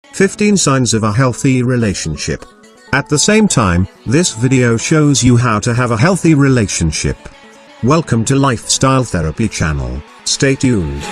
15 signs of a healthy relationship. At the same time, this video shows you how to have a healthy relationship. Welcome to Lifestyle Therapy channel. Stay tuned.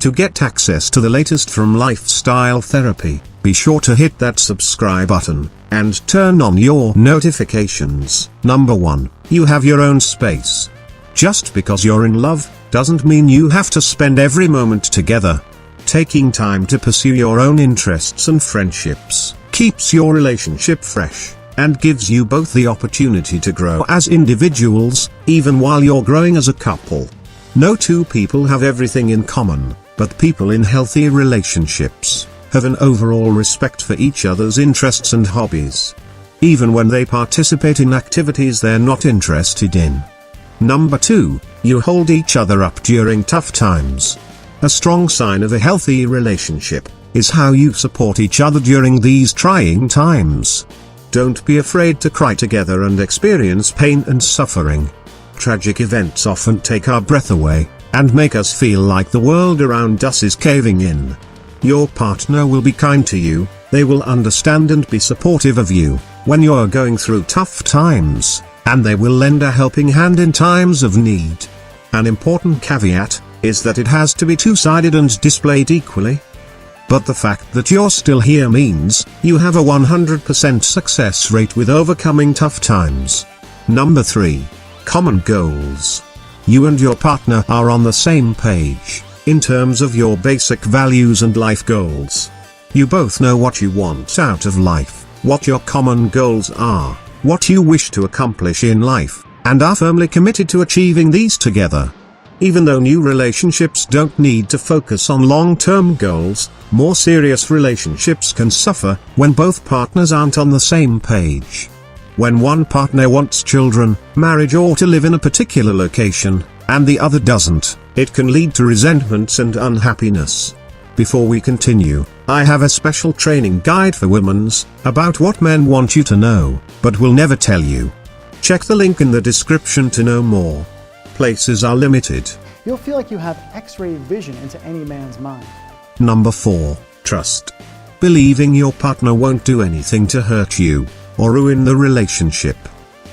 To get access to the latest from Lifestyle Therapy, be sure to hit that subscribe button, and turn on your notifications. Number 1. You have your own space. Just because you're in love, doesn't mean you have to spend every moment together. Taking time to pursue your own interests and friendships keeps your relationship fresh, and gives you both the opportunity to grow as individuals, even while you're growing as a couple. No two people have everything in common, but people in healthy relationships have an overall respect for each other's interests and hobbies, even when they participate in activities they're not interested in. Number 2. You hold each other up during tough times. A strong sign of a healthy relationship is how you support each other during these trying times. Don't be afraid to cry together and experience pain and suffering. Tragic events often take our breath away, and make us feel like the world around us is caving in. Your partner will be kind to you, they will understand and be supportive of you when you're going through tough times, and they will lend a helping hand in times of need. An important caveat is that it has to be two-sided and displayed equally. But the fact that you're still here means you have a 100% success rate with overcoming tough times. Number 3. Common goals. You and your partner are on the same page in terms of your basic values and life goals. You both know what you want out of life, what your common goals are, what you wish to accomplish in life, and are firmly committed to achieving these together. Even though new relationships don't need to focus on long-term goals, more serious relationships can suffer when both partners aren't on the same page. When one partner wants children, marriage, or to live in a particular location, and the other doesn't, it can lead to resentments and unhappiness. Before we continue, I have a special training guide for women about what men want you to know, but will never tell you. Check the link in the description to know more. Places are limited. You'll feel like you have X-ray vision into any man's mind. Number 4. Trust. Believing your partner won't do anything to hurt you or ruin the relationship.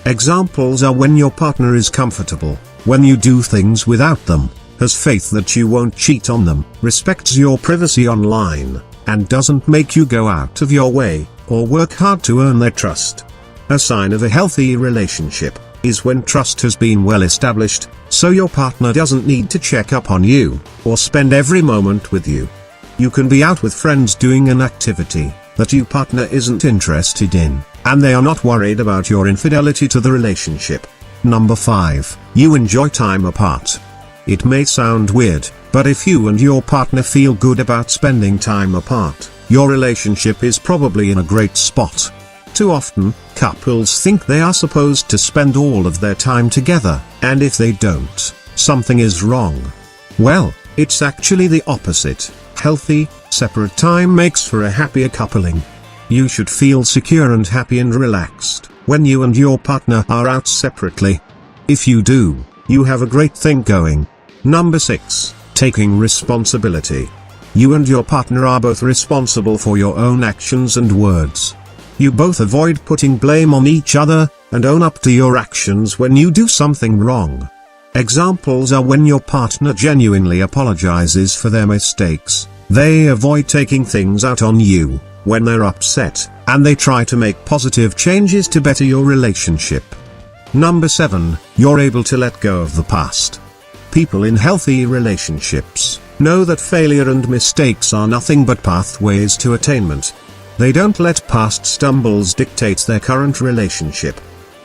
Examples are when your partner is comfortable when you do things without them, has faith that you won't cheat on them, respects your privacy online, and doesn't make you go out of your way or work hard to earn their trust. A sign of a healthy relationship is when trust has been well established, so your partner doesn't need to check up on you or spend every moment with you. You can be out with friends doing an activity that your partner isn't interested in, and they are not worried about your infidelity to the relationship. Number 5. You enjoy time apart. It may sound weird, but if you and your partner feel good about spending time apart, your relationship is probably in a great spot. Too often, couples think they are supposed to spend all of their time together, and if they don't, something is wrong. Well, it's actually the opposite. Healthy, separate time makes for a happier coupling. You should feel secure and happy and relaxed when you and your partner are out separately. If you do, you have a great thing going. Number 6. Taking responsibility. You and your partner are both responsible for your own actions and words. You both avoid putting blame on each other, and own up to your actions when you do something wrong. Examples are when your partner genuinely apologizes for their mistakes, they avoid taking things out on you when they're upset, and they try to make positive changes to better your relationship. Number 7. You're able to let go of the past. People in healthy relationships know that failure and mistakes are nothing but pathways to attainment. They don't let past stumbles dictate their current relationship.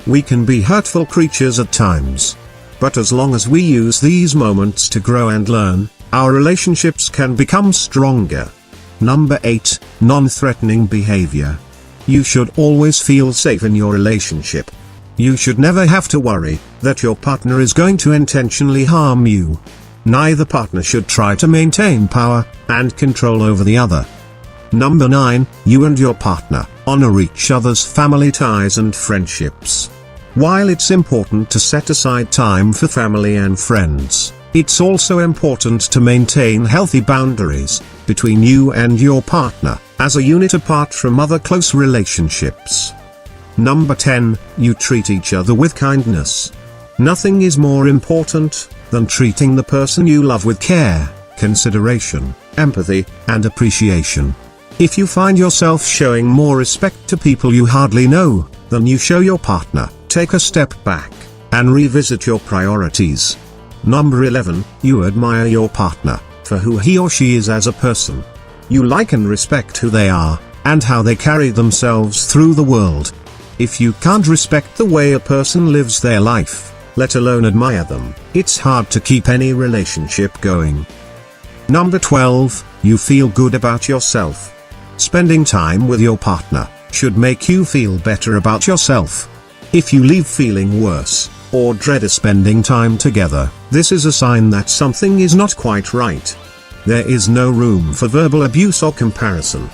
We can be hurtful creatures at times, but as long as we use these moments to grow and learn, our relationships can become stronger. Number 8. Non-threatening behavior. You should always feel safe in your relationship. You should never have to worry that your partner is going to intentionally harm you. Neither partner should try to maintain power and control over the other. Number 9. You and your partner honor each other's family ties and friendships. While it's important to set aside time for family and friends, It's also important to maintain healthy boundaries between you and your partner, as a unit apart from other close relationships. Number 10, you treat each other with kindness. Nothing is more important than treating the person you love with care, consideration, empathy, and appreciation. If you find yourself showing more respect to people you hardly know than you show your partner, take a step back and revisit your priorities. Number 11, you admire your partner for who he or she is as a person. You like and respect who they are and how they carry themselves through the world. If you can't respect the way a person lives their life, let alone admire them, it's hard to keep any relationship going. Number 12, you feel good about yourself. Spending time with your partner should make you feel better about yourself. If you leave feeling worse, or dread spending time together, this is a sign that something is not quite right. There is no room for verbal abuse or comparison.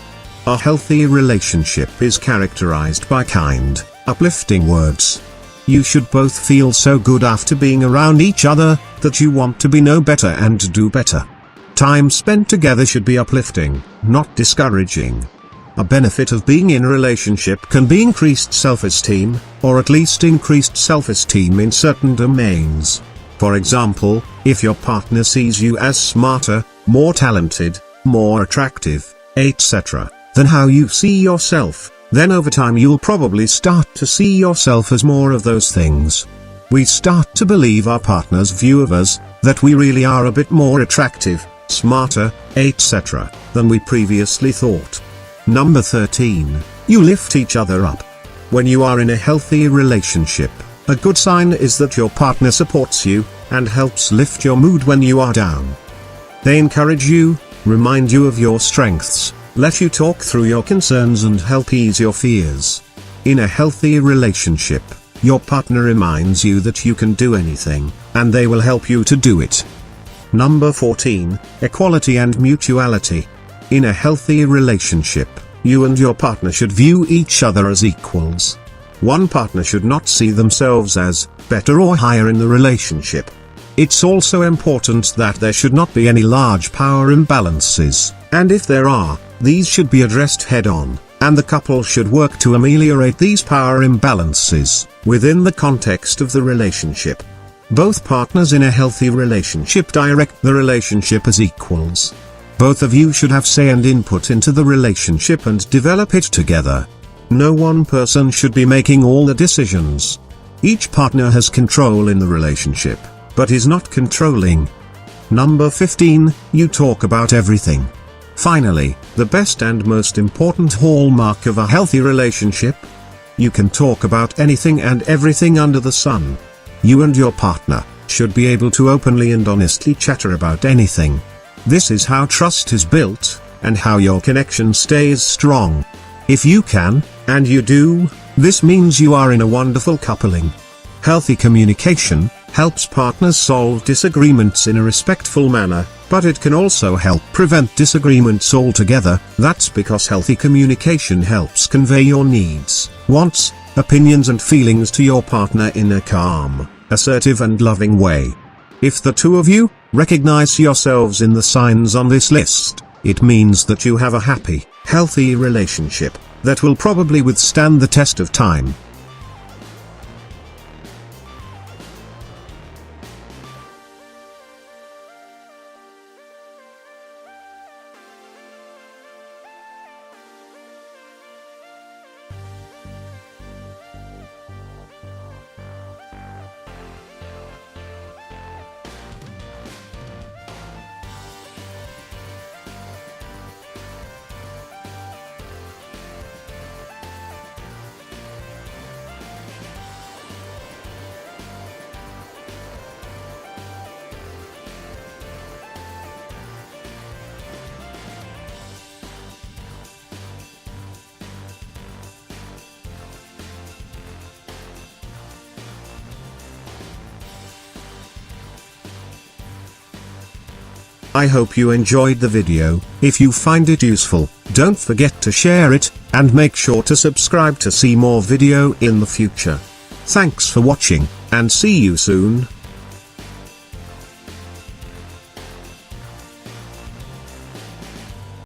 A healthy relationship is characterized by kind, uplifting words. You should both feel so good after being around each other that you want to be know better and do better. Time spent together should be uplifting, not discouraging. A benefit of being in a relationship can be increased self-esteem, or at least increased self-esteem in certain domains. For example, if your partner sees you as smarter, more talented, more attractive, etc., than how you see yourself, then over time you'll probably start to see yourself as more of those things. We start to believe our partner's view of us, that we really are a bit more attractive, smarter, etc., than we previously thought. Number 13, you lift each other up. When you are in a healthy relationship, a good sign is that your partner supports you and helps lift your mood when you are down. They encourage you, remind you of your strengths, let you talk through your concerns and help ease your fears. In a healthy relationship, your partner reminds you that you can do anything, and they will help you to do it. Number 14, equality and mutuality. In a healthy relationship, you and your partner should view each other as equals. One partner should not see themselves as better or higher in the relationship. It's also important that there should not be any large power imbalances, and if there are, these should be addressed head-on, and the couple should work to ameliorate these power imbalances within the context of the relationship. Both partners in a healthy relationship direct the relationship as equals. Both of you should have say and input into the relationship and develop it together. No one person should be making all the decisions. Each partner has control in the relationship, but is not controlling. Number 15, you talk about everything. Finally, the best and most important hallmark of a healthy relationship? You can talk about anything and everything under the sun. You and your partner should be able to openly and honestly chatter about anything. This is how trust is built, and how your connection stays strong. If you can, and you do, this means you are in a wonderful coupling. Healthy communication helps partners solve disagreements in a respectful manner, but it can also help prevent disagreements altogether. That's because healthy communication helps convey your needs, wants, opinions and feelings to your partner in a calm, assertive and loving way. If the two of you recognize yourselves in the signs on this list, it means that you have a happy, healthy relationship that will probably withstand the test of time. I hope you enjoyed the video. If you find it useful, don't forget to share it, and make sure to subscribe to see more video in the future. Thanks for watching, and see you soon.